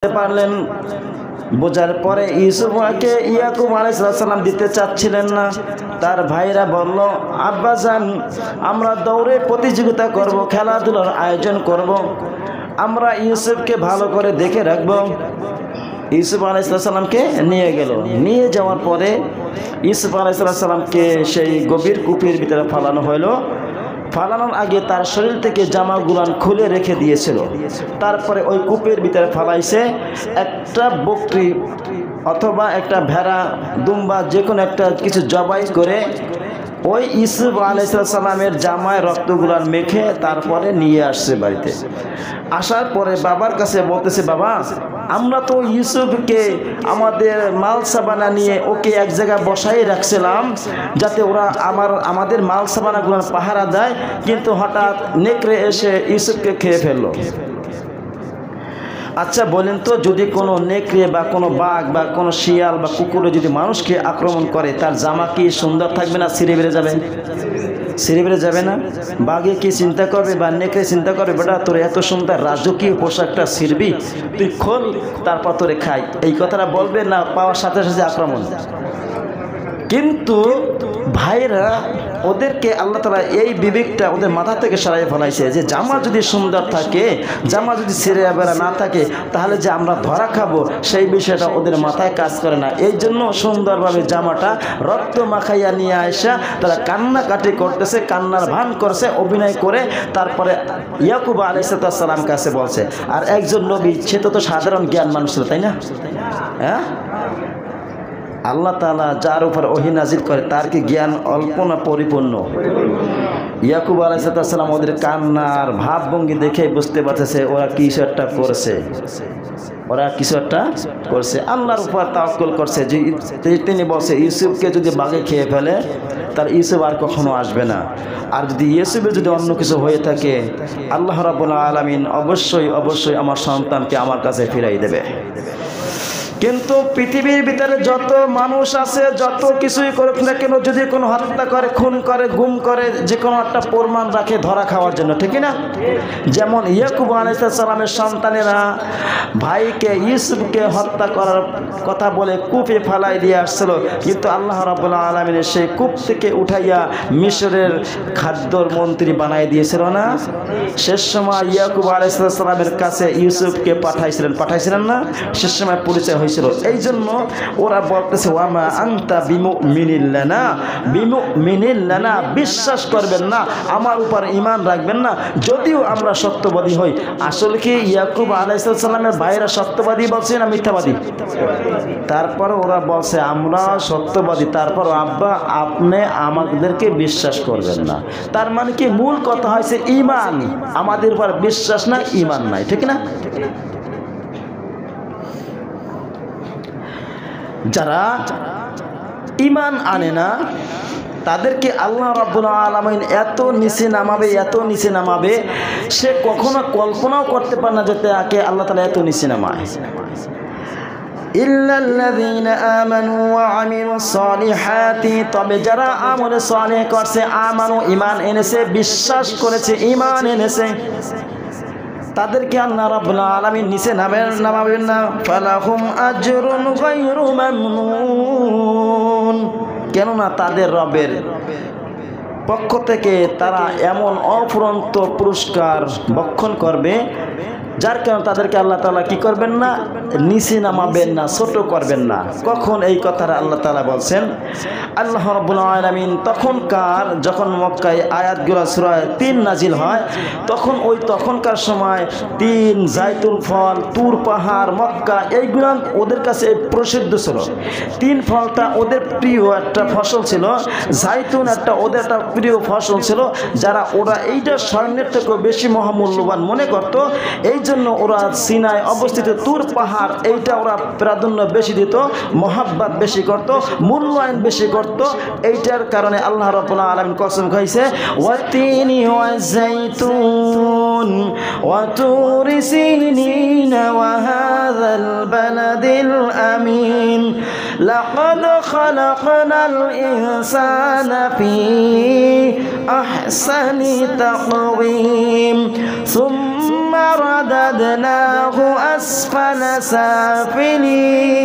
পারলেন। বোঝার পরে ইউসুফকে ইয়াকুব আলাইহিস সালাম দিতে চাচ্ছিলেন না। তার ভাইরা বলল, আব্বাজান আমরা দৌড়ে প্রতিযোগিতা করব, খেলাধুলার আয়োজন করব, আমরা ইউসুফকে ভালো করে দেখে রাখব। ইউসুফ আলাইহিস সালামকে নিয়ে গেল। নিয়ে যাওয়ার পরে ইউসুফ আলাইহিস সালামকে সেই গভীর কূপের ভিতরে ফালানো হলো। ফালানোর আগে তার শরীর থেকে জামাগুলান খুলে রেখে দিয়েছিল। তারপরে ওই কূপের ভিতরে ফালাইছে। একটা বকরি অথবা একটা ভেড়া, দুম্বা, যে কোনো একটা কিছু জবাই করে ওই ইউসুফ আলাইহিস সালামের জামায় রক্তগুলান মেখে তারপরে নিয়ে আসছে বাড়িতে। আসার পরে বাবার কাছে বলতেছে, বাবা আমরা তো ইউসুফকে আমাদের মালসাবানা নিয়ে ওকে এক জায়গায় বসাই রাখছিলাম যাতে ওরা আমাদের মালসাবানাগুলো পাহারা দেয়, কিন্তু হঠাৎ নেকড়ে এসে ইউসুফকে খেয়ে ফেললো। আচ্ছা বলেন তো, যদি কোনো নেকড়ে বা কোনো বাঘ বা কোনো শিয়াল বা কুকুরে যদি মানুষকে আক্রমণ করে, তার জামা কি সুন্দর থাকবে না ছিঁড়ে বেড়ে যাবে? ছিঁড়ে বেড়ে যাবে না? বাঘে কি চিন্তা করবে বা নেকড়ে চিন্তা করবে, বেটা তোর এত সুন্দর রাজকীয় পোশাকটা ছিঁড়বি, তুই খোল তারপর তোরে খাই, এই কথাটা বলবে না? পাওয়ার সাথে সাথে আক্রমণ। কিন্তু ভাইরা ওদেরকে আল্লাহ তাআলা এই বিবেকটা ওদের মাথা থেকে সরাই ফেলাইছে যে জামা যদি সুন্দর থাকে, জামা যদি ছিঁড়ে বেড়া না থাকে, তাহলে যে আমরা ধরা খাবো সেই বিষয়টা ওদের মাথায় কাজ করে না। এই জন্য সুন্দরভাবে জামাটা রক্ত মাখাইয়া নিয়ে আসা তারা কান্নাকাটি করতেছে, কান্নার ভান করছে, অভিনয় করে তারপরে ইয়াকুব আলাইহিস সালাম কাছে বলছে। আর একজন নবী, সে তো সাধারণ জ্ঞান মানুষ ছিল, তাই না? হ্যাঁ, আল্লাহ তাআলা যার উপর ওহী নাজিল করে তার কি জ্ঞান অল্প না পরিপূর্ণ? ইয়াকুব আলাইহিস সালাম ওদের কান্নার ভাবভঙ্গি দেখে বুঝতে পারতেছে ওরা কিছু একটা করছে, ওরা কিছু একটা করছে। আল্লাহর উপর তাওয়াক্কুল করছে যে তিনি বলছে ইউসুফকে যদি বাঘে খেয়ে ফেলে তার ইউসুফ আর কখনো আসবে না। আর যদি ইউসুফের যদি অন্য কিছু হয়ে থাকে, আল্লাহ রাব্বুল আলামিন অবশ্যই অবশ্যই আমার সন্তানকে আমার কাছে ফিরাই দেবে। কিন্তু পৃথিবীর ভিতরে যত মানুষ আছে, যত কিছুই করুক না কেন, যদি কোনো হত্যা করে, খুন করে, গুম করে, যে কোনো একটা প্রমাণ রাখে ধরা খাওয়ার জন্য, ঠিক না? যেমন ইয়াকুব আলাইহিস সালামের সন্তানেরা ভাইকে ইউসুফকে হত্যা করার কথা বলে কূপে ফালাই দিয়ে আসছিল, কিন্তু আল্লাহ রাব্বুল আলামিন সেই কূপ থেকে উঠাইয়া মিশরের খাদ্যর মন্ত্রী বানাই দিয়েছিল না? শেষ সময় ইয়াকুব আলাইহিস সালামের কাছে ইউসুফকে পাঠাইছিলেন না? শেষ সময় পরিচয় হয়েছিল। এই জন্য ওরা বলতেছে, ওয়ামা আনতা বিমুমিনিন লানা, বিশ্বাস করবেন না, আমার উপর ঈমান রাখবেন না যদিও আমরা সত্যবাদী হই। আসলে কি ইয়াকুব আলাইহিস সালামের ভাইরা সত্যবাদী বলছে না মিথ্যাবাদী? তারপর ওরা বলছে আমরা সত্যবাদী, তারপর আব্বা আপনি আমাদেরকে বিশ্বাস করবেন না। তার মানে কি মূল কথা হয়েছে ঈমান, আমাদের উপর বিশ্বাস না, ঈমান নাই, ঠিক না? যারা ঈমান আনে না তাদেরকে আল্লাহ রাব্বুল আলামিন এত নিচে নামাবে, সে কখনো কল্পনাও করতে পারে না যে তাকে আল্লাহ তাআলা এত নিচে নামায়। ইল্লাল্লাযীনা আমানু ওয়া আমিলুস সালিহাতি, তবে যারা আমলে সালেহ করছে, আমানু ঈমান এনেছে, বিশ্বাস করেছে, ঈমান এনেছে, তাদেরকে আল্লাহ রাব্বুল আলামিন নিচে নামাবেন না। ফালাহুম আজরুন গায়রু মামনুন, কেননা তাদের রবের পক্ষ থেকে তারা এমন অফুরন্ত পুরস্কার ভক্ষণ করবে যার কারণে তাদেরকে আল্লাহ তাআলা কি করবেন না? নিচে নামাবেন না, ছোট করবেন না। কখন এই কথাটা আল্লাহ তাআলা বলছেন? আল্লাহ রাব্বুল আলামিন তখনকার যখন মক্কায় আয়াতগুলো সূরা 3 নাজিল হয়, তখনকার সময় 3 জাইতুল ফল, তুর পাহাড়, মক্কা, এইগুলো ওদের কাছে প্রসিদ্ধ ছিল। 3 ফলটা ওদের প্রিয় একটা ফসল ছিল, জাইতুন একটা ওদের একটা প্রিয় ফসল ছিল, ওরা এইটা স্বর্ণের থেকেও বেশি মহামূল্যবান মনে করত। এই জন্য ওরা সিনায় অবস্থিত তুর পাহাড়, এইটা ওরা প্রাধান্য বেশি দিত, মহাব্বত বেশি করত, মূল্যায়ন বেশি করত। এইটার কারণে আল্লাহ রাব্বুল আলামিন কসম খাইছে, ওয়াতিনি ওয়াজাইতুন ওয়া তুরি সিনিন ওয়া হাযাল বালাদিল আমিন লাকাদ খালাকনাল ইনসানা ফি আহসানি তাকওয়িম সুম্মা رددناه أسفل سافلين